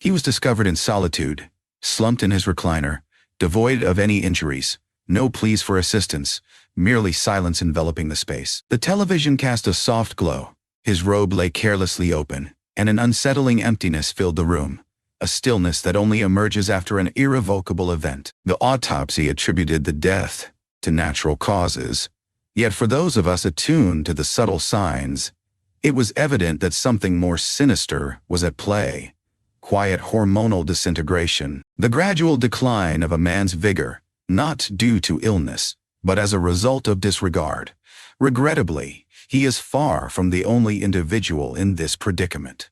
He was discovered in solitude, slumped in his recliner, devoid of any injuries, no pleas for assistance, merely silence enveloping the space. The television cast a soft glow. His robe lay carelessly open, and an unsettling emptiness filled the room, a stillness that only emerges after an irrevocable event. The autopsy attributed the death to natural causes, yet for those of us attuned to the subtle signs, it was evident that something more sinister was at play. Quiet hormonal disintegration, the gradual decline of a man's vigor, not due to illness, but as a result of disregard. Regrettably, he is far from the only individual in this predicament.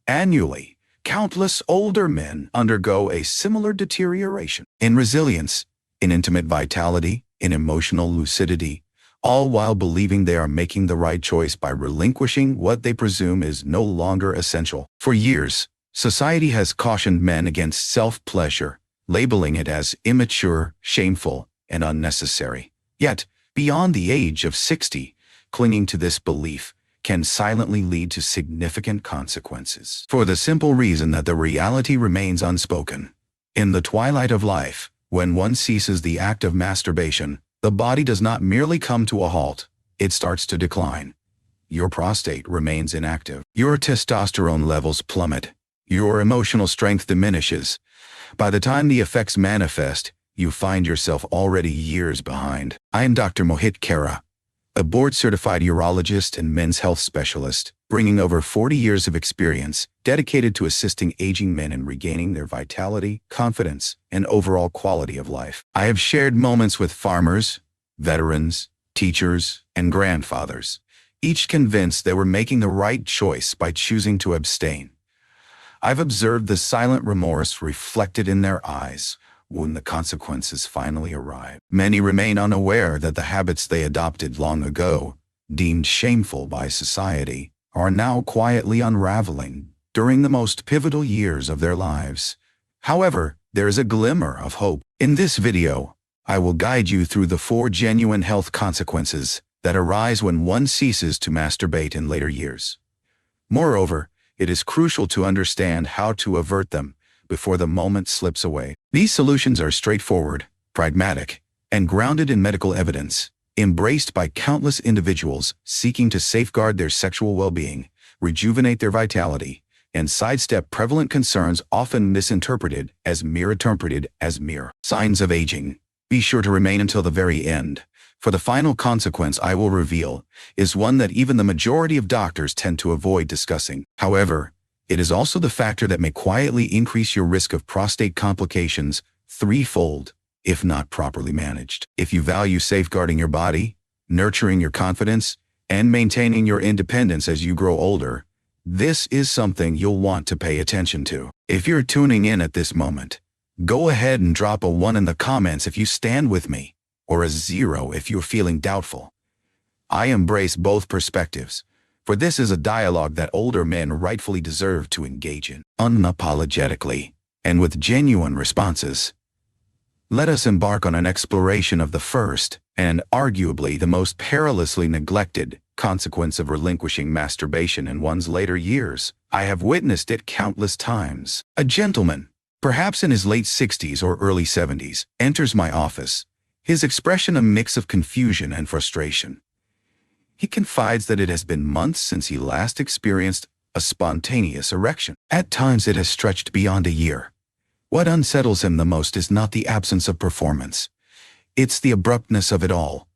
Annually, countless older men undergo a similar deterioration in resilience, in intimate vitality, in emotional lucidity, all while believing they are making the right choice by relinquishing what they presume is no longer essential. For years, society has cautioned men against self-pleasure, labeling it as immature, shameful, and unnecessary. Yet, beyond the age of 60, clinging to this belief can silently lead to significant consequences. For the simple reason that the reality remains unspoken. In the twilight of life, when one ceases the act of masturbation, the body does not merely come to a halt, it starts to decline. Your prostate remains inactive. Your testosterone levels plummet. Your emotional strength diminishes. By the time the effects manifest, you find yourself already years behind. I am Dr. Mohit Kara, a board-certified urologist and men's health specialist, bringing over 40 years of experience, dedicated to assisting aging men in regaining their vitality, confidence, and overall quality of life. I have shared moments with farmers, veterans, teachers, and grandfathers, each convinced they were making the right choice by choosing to abstain. I've observed the silent remorse reflected in their eyes when the consequences finally arrive. Many remain unaware that the habits they adopted long ago, deemed shameful by society, are now quietly unraveling during the most pivotal years of their lives. However, there is a glimmer of hope. In this video, I will guide you through the 4 genuine health consequences that arise when one ceases to masturbate in later years. Moreover, it is crucial to understand how to avert them before the moment slips away. These solutions are straightforward, pragmatic, and grounded in medical evidence, embraced by countless individuals seeking to safeguard their sexual well-being, rejuvenate their vitality, and sidestep prevalent concerns often misinterpreted as mere signs of aging. Be sure to remain until the very end, for the final consequence I will reveal is one that even the majority of doctors tend to avoid discussing. However, it is also the factor that may quietly increase your risk of prostate complications threefold, if not properly managed. If you value safeguarding your body, nurturing your confidence, and maintaining your independence as you grow older, this is something you'll want to pay attention to. If you're tuning in at this moment, go ahead and drop a 1 in the comments if you stand with me, or a 0 if you're feeling doubtful. I embrace both perspectives, for this is a dialogue that older men rightfully deserve to engage in, unapologetically, and with genuine responses. Let us embark on an exploration of the first, and arguably the most perilously neglected, consequence of relinquishing masturbation in one's later years. I have witnessed it countless times. A gentleman, perhaps in his late 60s or early 70s, enters my office, his expression a mix of confusion and frustration. He confides that it has been months since he last experienced a spontaneous erection. At times it has stretched beyond a year. What unsettles him the most is not the absence of performance. It's the abruptness of it all.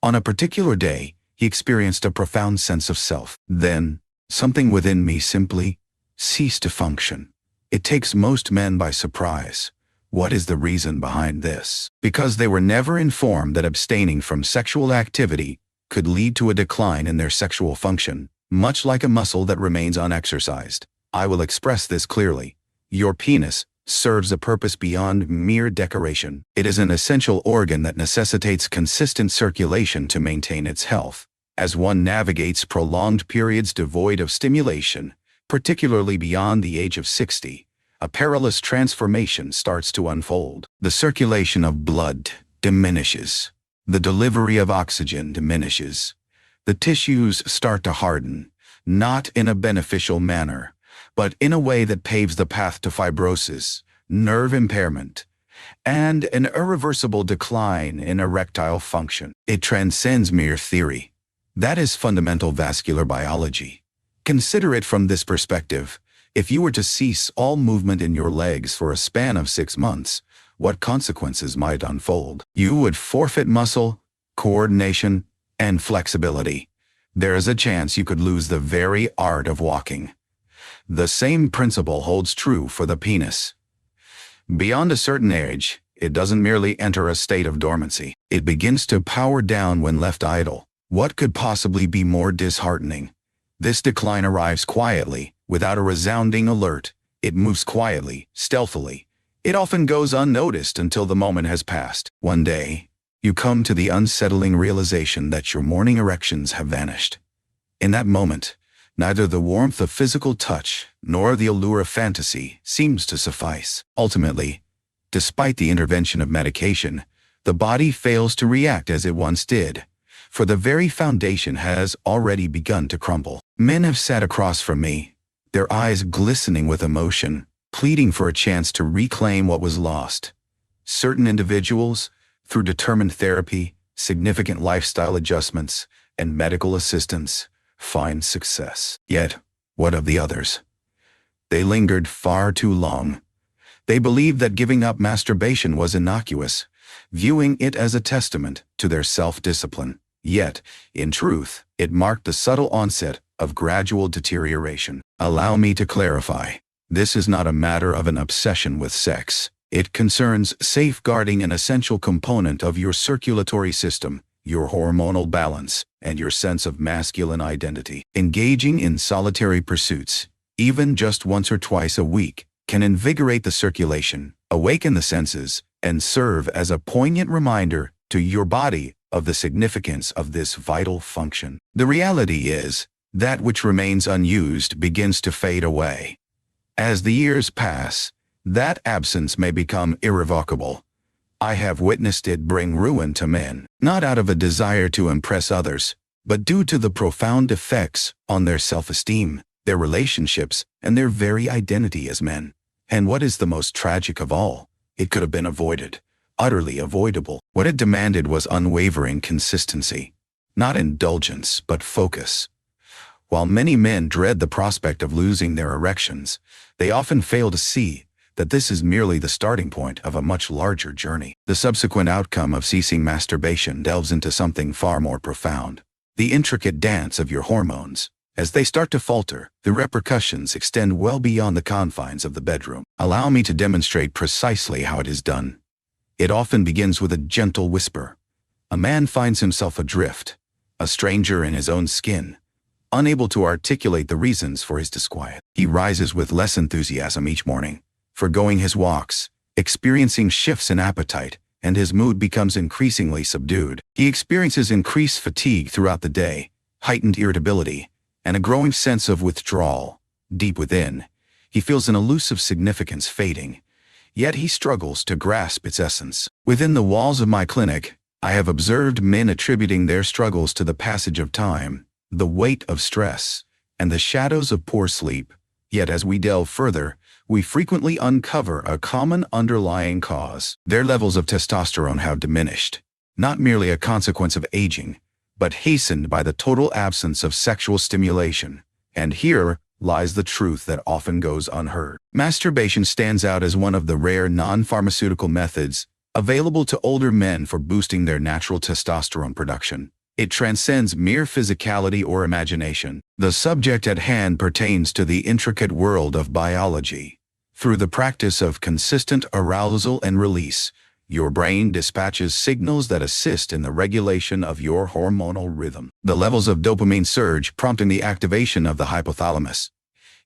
On a particular day, he experienced a profound sense of self. Then, something within me simply ceased to function. It takes most men by surprise. What is the reason behind this? Because they were never informed that abstaining from sexual activity could lead to a decline in their sexual function, much like a muscle that remains unexercised. I will express this clearly. Your penis serves a purpose beyond mere decoration. It is an essential organ that necessitates consistent circulation to maintain its health. As one navigates prolonged periods devoid of stimulation, particularly beyond the age of 60, a perilous transformation starts to unfold. The circulation of blood diminishes. The delivery of oxygen diminishes. The tissues start to harden, not in a beneficial manner, but but in a way that paves the path to fibrosis, nerve impairment, and an irreversible decline in erectile function. It transcends mere theory. That is fundamental vascular biology. Consider it from this perspective. If you were to cease all movement in your legs for a span of 6 months, what consequences might unfold? You would forfeit muscle, coordination, and flexibility. There is a chance you could lose the very art of walking. The same principle holds true for the penis. Beyond a certain age, it doesn't merely enter a state of dormancy. It begins to power down when left idle. What could possibly be more disheartening? This decline arrives quietly, without a resounding alert. It moves quietly, stealthily. It often goes unnoticed until the moment has passed. One day, you come to the unsettling realization that your morning erections have vanished. In that moment, neither the warmth of physical touch nor the allure of fantasy seems to suffice. Ultimately, despite the intervention of medication, the body fails to react as it once did, for the very foundation has already begun to crumble. Men have sat across from me, their eyes glistening with emotion, pleading for a chance to reclaim what was lost. Certain individuals, through determined therapy, significant lifestyle adjustments, and medical assistance, find success. Yet, what of the others? They lingered far too long. They believed that giving up masturbation was innocuous, viewing it as a testament to their self-discipline. Yet, in truth, it marked the subtle onset of gradual deterioration. Allow me to clarify. This is not a matter of an obsession with sex. It concerns safeguarding an essential component of your circulatory system, your hormonal balance, and your sense of masculine identity. Engaging in solitary pursuits, even just once or twice a week, can invigorate the circulation, awaken the senses, and serve as a poignant reminder to your body of the significance of this vital function. The reality is, that which remains unused begins to fade away. As the years pass, that absence may become irrevocable. I have witnessed it bring ruin to men, not out of a desire to impress others, but due to the profound effects on their self-esteem, their relationships, and their very identity as men. And what is the most tragic of all? It could have been avoided, utterly avoidable. What it demanded was unwavering consistency, not indulgence, but focus. While many men dread the prospect of losing their erections, they often fail to see that this is merely the starting point of a much larger journey. The subsequent outcome of ceasing masturbation delves into something far more profound: the intricate dance of your hormones. As they start to falter, the repercussions extend well beyond the confines of the bedroom. Allow me to demonstrate precisely how it is done. It often begins with a gentle whisper. A man finds himself adrift, a stranger in his own skin, unable to articulate the reasons for his disquiet. He rises with less enthusiasm each morning, forgoing his walks, experiencing shifts in appetite, and his mood becomes increasingly subdued. He experiences increased fatigue throughout the day, heightened irritability, and a growing sense of withdrawal. Deep within, he feels an elusive significance fading, yet he struggles to grasp its essence. Within the walls of my clinic, I have observed men attributing their struggles to the passage of time, the weight of stress, and the shadows of poor sleep. Yet as we delve further, we frequently uncover a common underlying cause. Their levels of testosterone have diminished, not merely a consequence of aging, but hastened by the total absence of sexual stimulation. And here lies the truth that often goes unheard. Masturbation stands out as one of the rare non-pharmaceutical methods available to older men for boosting their natural testosterone production. It transcends mere physicality or imagination. The subject at hand pertains to the intricate world of biology. Through the practice of consistent arousal and release, your brain dispatches signals that assist in the regulation of your hormonal rhythm. The levels of dopamine surge, prompting the activation of the hypothalamus.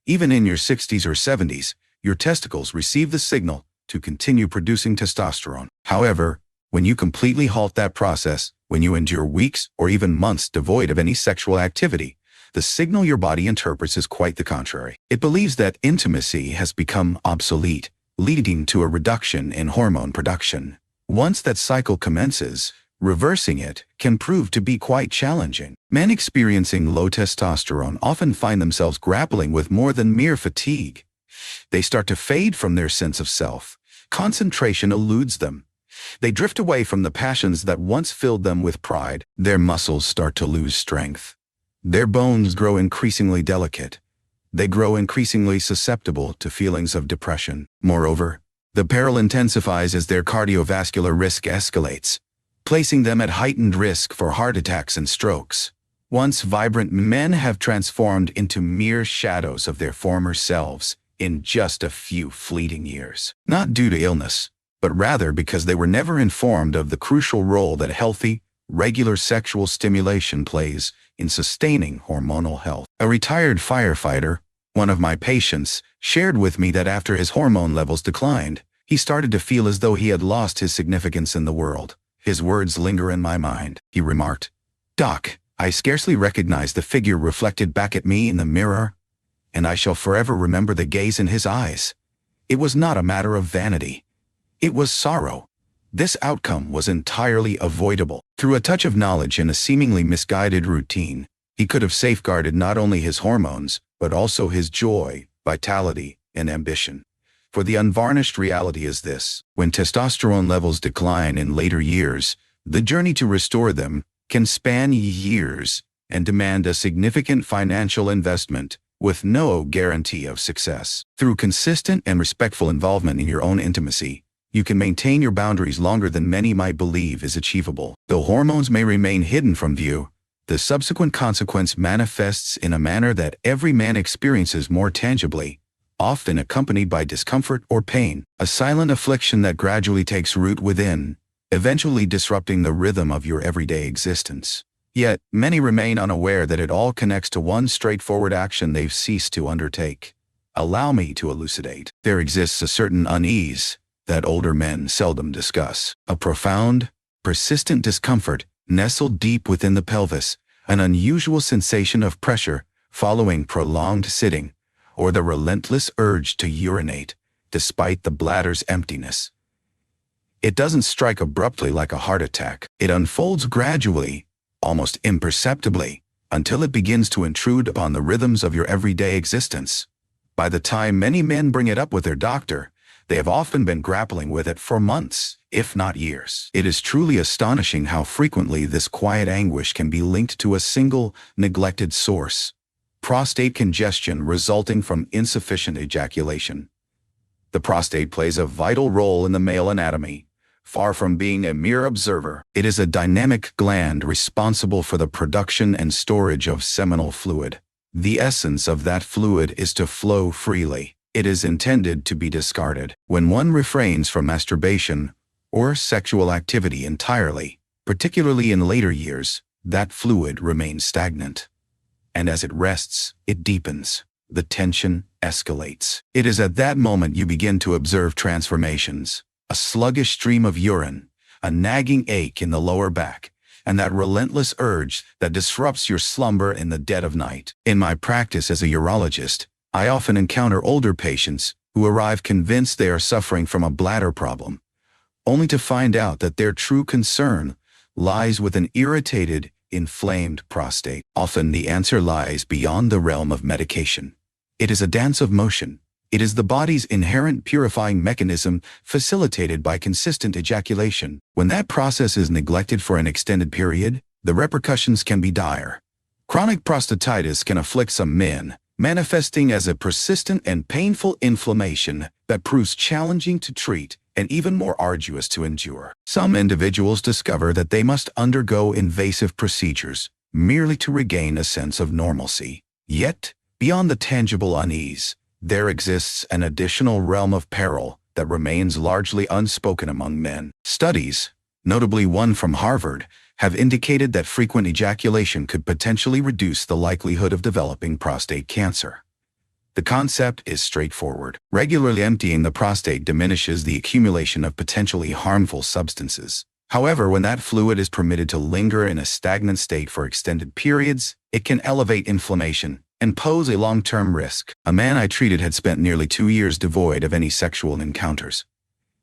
Even in your 60s or 70s, your testicles receive the signal to continue producing testosterone. However, when you completely halt that process, when you endure weeks or even months devoid of any sexual activity, the signal your body interprets is quite the contrary. It believes that intimacy has become obsolete, leading to a reduction in hormone production. Once that cycle commences, Reversing it can prove to be quite challenging. Men experiencing low testosterone often find themselves grappling with more than mere fatigue. They start to fade from their sense of self. Concentration eludes them. They drift away from the passions that once filled them with pride. Their muscles start to lose strength. Their bones grow increasingly delicate. They grow increasingly susceptible to feelings of depression. Moreover, the peril intensifies as their cardiovascular risk escalates, placing them at heightened risk for heart attacks and strokes. Once vibrant men have transformed into mere shadows of their former selves in just a few fleeting years. Not due to illness, but rather because they were never informed of the crucial role that healthy, regular sexual stimulation plays in sustaining hormonal health. A retired firefighter, one of my patients, shared with me that after his hormone levels declined, he started to feel as though he had lost his significance in the world. His words linger in my mind. He remarked, "Doc, I scarcely recognize the figure reflected back at me in the mirror, and I shall forever remember the gaze in his eyes. It was not a matter of vanity. It was sorrow." This outcome was entirely avoidable. Through a touch of knowledge and a seemingly misguided routine, he could have safeguarded not only his hormones, but also his joy, vitality, and ambition. For the unvarnished reality is this: when testosterone levels decline in later years, the journey to restore them can span years and demand a significant financial investment with no guarantee of success. Through consistent and respectful involvement in your own intimacy, you can maintain your boundaries longer than many might believe is achievable. Though hormones may remain hidden from view, the subsequent consequence manifests in a manner that every man experiences more tangibly, often accompanied by discomfort or pain, a silent affliction that gradually takes root within, eventually disrupting the rhythm of your everyday existence. Yet, many remain unaware that it all connects to one straightforward action they've ceased to undertake. Allow me to elucidate. There exists a certain unease that older men seldom discuss. A profound, persistent discomfort nestled deep within the pelvis, an unusual sensation of pressure following prolonged sitting, or the relentless urge to urinate, despite the bladder's emptiness. It doesn't strike abruptly like a heart attack. It unfolds gradually, almost imperceptibly, until it begins to intrude upon the rhythms of your everyday existence. By the time many men bring it up with their doctor, they have often been grappling with it for months, if not years. It is truly astonishing how frequently this quiet anguish can be linked to a single, neglected source: prostate congestion resulting from insufficient ejaculation. The prostate plays a vital role in the male anatomy. Far from being a mere observer, it is a dynamic gland responsible for the production and storage of seminal fluid. The essence of that fluid is to flow freely. It is intended to be discarded. When one refrains from masturbation or sexual activity entirely, particularly in later years, that fluid remains stagnant. And as it rests, it deepens. The tension escalates. It is at that moment you begin to observe transformations: a sluggish stream of urine, a nagging ache in the lower back, and that relentless urge that disrupts your slumber in the dead of night. In my practice as a urologist, I often encounter older patients who arrive convinced they are suffering from a bladder problem, only to find out that their true concern lies with an irritated, inflamed prostate. Often the answer lies beyond the realm of medication. It is a dance of motion. It is the body's inherent purifying mechanism facilitated by consistent ejaculation. When that process is neglected for an extended period, the repercussions can be dire. Chronic prostatitis can afflict some men, manifesting as a persistent and painful inflammation that proves challenging to treat and even more arduous to endure. Some individuals discover that they must undergo invasive procedures merely to regain a sense of normalcy. Yet, beyond the tangible unease, there exists an additional realm of peril that remains largely unspoken among men. Studies, notably one from Harvard, have indicated that frequent ejaculation could potentially reduce the likelihood of developing prostate cancer. The concept is straightforward. Regularly emptying the prostate diminishes the accumulation of potentially harmful substances. However, when that fluid is permitted to linger in a stagnant state for extended periods, it can elevate inflammation and pose a long-term risk. A man I treated had spent nearly 2 years devoid of any sexual encounters.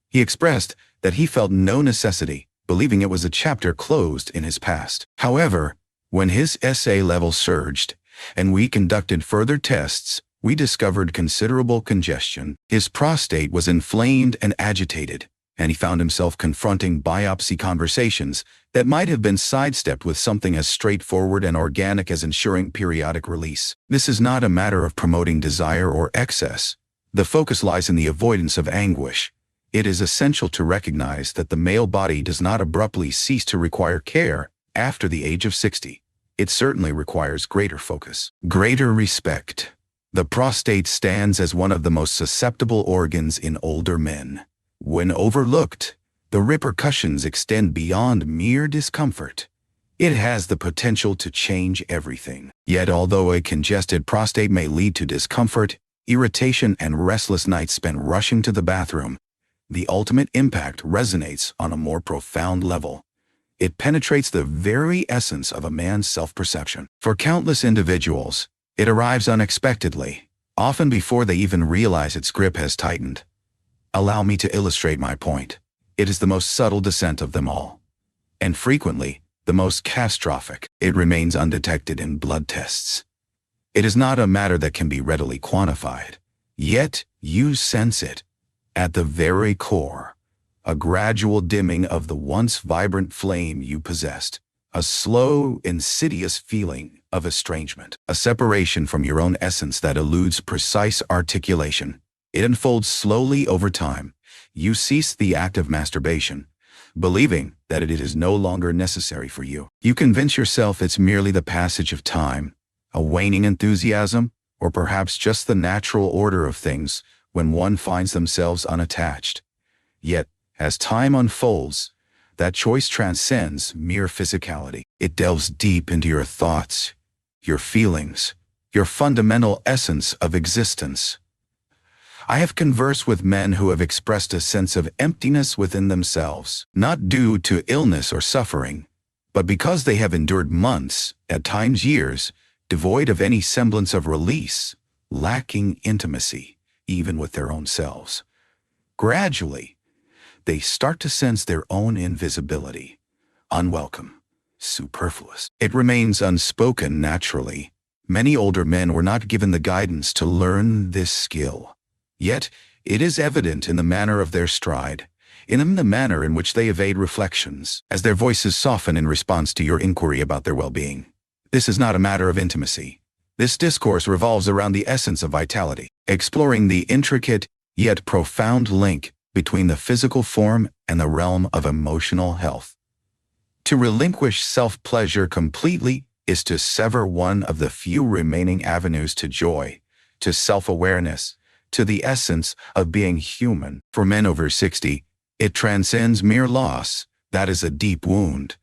He expressed that he felt no necessity believing it was a chapter closed in his past. However, when his SA level surged, and we conducted further tests, we discovered considerable congestion. His prostate was inflamed and agitated, and he found himself confronting biopsy conversations that might have been sidestepped with something as straightforward and organic as ensuring periodic release. This is not a matter of promoting desire or excess. The focus lies in the avoidance of anguish. It is essential to recognize that the male body does not abruptly cease to require care after the age of 60. It certainly requires greater focus, greater respect. The prostate stands as one of the most susceptible organs in older men. When overlooked, the repercussions extend beyond mere discomfort. It has the potential to change everything. Yet although a congested prostate may lead to discomfort, irritation, and restless nights spent rushing to the bathroom, the ultimate impact resonates on a more profound level. It penetrates the very essence of a man's self-perception. For countless individuals, it arrives unexpectedly, often before they even realize its grip has tightened. Allow me to illustrate my point. It is the most subtle descent of them all, and frequently the most catastrophic. It remains undetected in blood tests. It is not a matter that can be readily quantified, yet you sense it. At the very core, a gradual dimming of the once vibrant flame you possessed, a slow, insidious feeling of estrangement, a separation from your own essence that eludes precise articulation. It unfolds slowly over time. You cease the act of masturbation, believing that it is no longer necessary for you. You convince yourself it's merely the passage of time, a waning enthusiasm, or perhaps just the natural order of things when one finds themselves unattached. Yet, as time unfolds, that choice transcends mere physicality. It delves deep into your thoughts, your feelings, your fundamental essence of existence. I have conversed with men who have expressed a sense of emptiness within themselves, not due to illness or suffering, but because they have endured months, at times years, devoid of any semblance of release, lacking intimacy, even with their own selves. Gradually, they start to sense their own invisibility, unwelcome, superfluous. It remains unspoken naturally. Many older men were not given the guidance to learn this skill. Yet, it is evident in the manner of their stride, in the manner in which they evade reflections, as their voices soften in response to your inquiry about their well-being. This is not a matter of intimacy. This discourse revolves around the essence of vitality, exploring the intricate yet profound link between the physical form and the realm of emotional health. To relinquish self-pleasure completely is to sever one of the few remaining avenues to joy, to self-awareness, to the essence of being human. For men over 60, it transcends mere loss. That is a deep wound.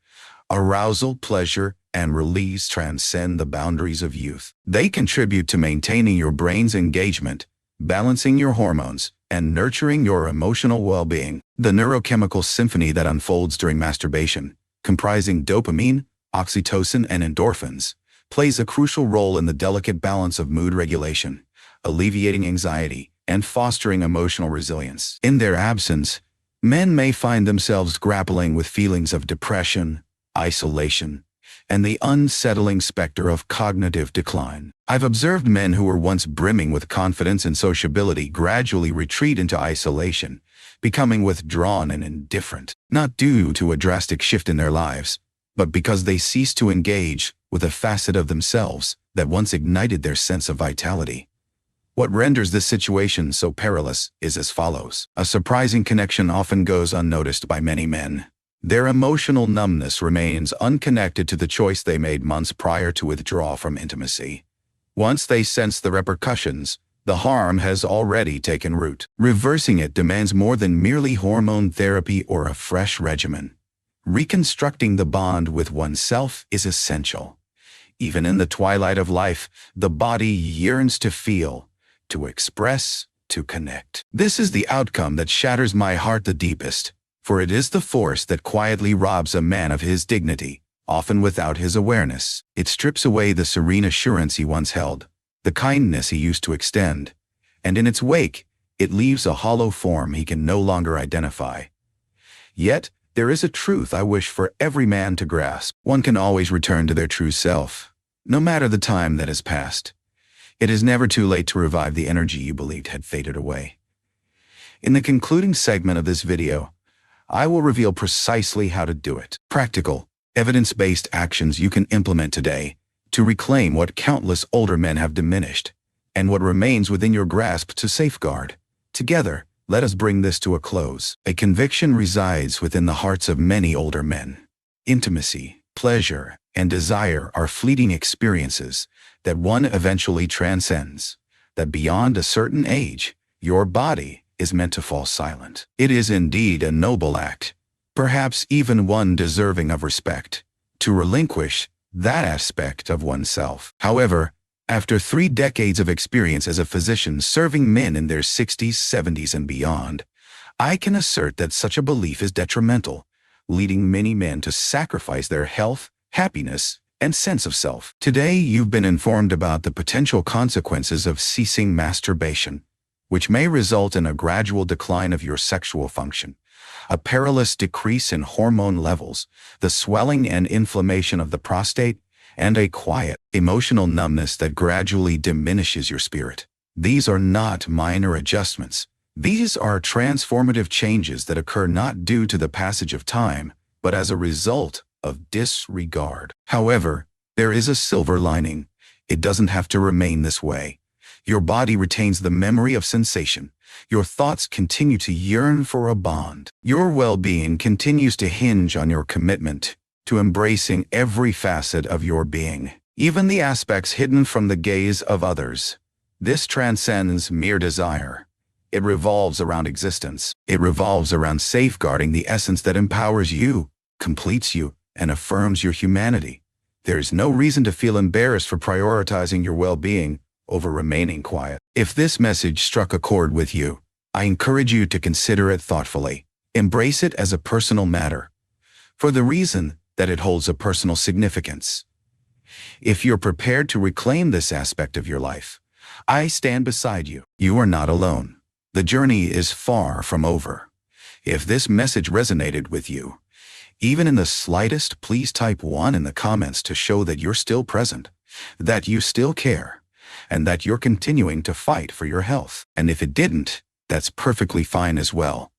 Arousal, pleasure, and release transcend the boundaries of youth. They contribute to maintaining your brain's engagement, balancing your hormones, and nurturing your emotional well-being. The neurochemical symphony that unfolds during masturbation, comprising dopamine, oxytocin, and endorphins, plays a crucial role in the delicate balance of mood regulation, alleviating anxiety, and fostering emotional resilience. In their absence, men may find themselves grappling with feelings of depression, isolation, and the unsettling specter of cognitive decline. I've observed men who were once brimming with confidence and sociability gradually retreat into isolation, becoming withdrawn and indifferent, not due to a drastic shift in their lives, but because they cease to engage with a facet of themselves that once ignited their sense of vitality. What renders this situation so perilous is as follows. A surprising connection often goes unnoticed by many men. Their emotional numbness remains unconnected to the choice they made months prior to withdraw from intimacy. Once they sense the repercussions, the harm has already taken root. Reversing it demands more than merely hormone therapy or a fresh regimen. Reconstructing the bond with oneself is essential. Even in the twilight of life, the body yearns to feel, to express, to connect. This is the outcome that shatters my heart the deepest, for it is the force that quietly robs a man of his dignity, often without his awareness. It strips away the serene assurance he once held, the kindness he used to extend, and in its wake, it leaves a hollow form he can no longer identify. Yet, There is a truth I wish for every man to grasp. One can always return to their true self, no matter the time that has passed. It is never too late to revive the energy you believed had faded away. In the concluding segment of this video, I will reveal precisely how to do it. Practical, evidence-based actions you can implement today to reclaim what countless older men have diminished, and what remains within your grasp to safeguard. Together, let us bring this to a close. A conviction resides within the hearts of many older men. Intimacy, pleasure, and desire are fleeting experiences that one eventually transcends, that beyond a certain age, your body is meant to fall silent. It is indeed a noble act, perhaps even one deserving of respect, to relinquish that aspect of oneself. However, after 3 decades of experience as a physician serving men in their 60s, 70s, and beyond, I can assert that such a belief is detrimental, leading many men to sacrifice their health, happiness, and sense of self. Today, you've been informed about the potential consequences of ceasing masturbation, which may result in a gradual decline of your sexual function, a perilous decrease in hormone levels, the swelling and inflammation of the prostate, and a quiet, emotional numbness that gradually diminishes your spirit. These are not minor adjustments. These are transformative changes that occur not due to the passage of time, but as a result of disregard. However, there is a silver lining. It doesn't have to remain this way. Your body retains the memory of sensation. Your thoughts continue to yearn for a bond. Your well-being continues to hinge on your commitment to embracing every facet of your being, even the aspects hidden from the gaze of others. This transcends mere desire. It revolves around existence. It revolves around safeguarding the essence that empowers you, completes you, and affirms your humanity. There is no reason to feel embarrassed for prioritizing your well-being over remaining quiet. If this message struck a chord with you, I encourage you to consider it thoughtfully. Embrace it as a personal matter, for the reason that it holds a personal significance. If you're prepared to reclaim this aspect of your life, I stand beside you. You are not alone. The journey is far from over. If this message resonated with you, even in the slightest, please type 1 in the comments to show that you're still present, that you still care, and that you're continuing to fight for your health. And if it didn't, that's perfectly fine as well.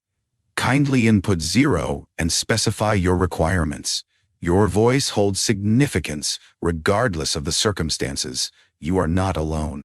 Kindly input 0 and specify your requirements. Your voice holds significance regardless of the circumstances. You are not alone.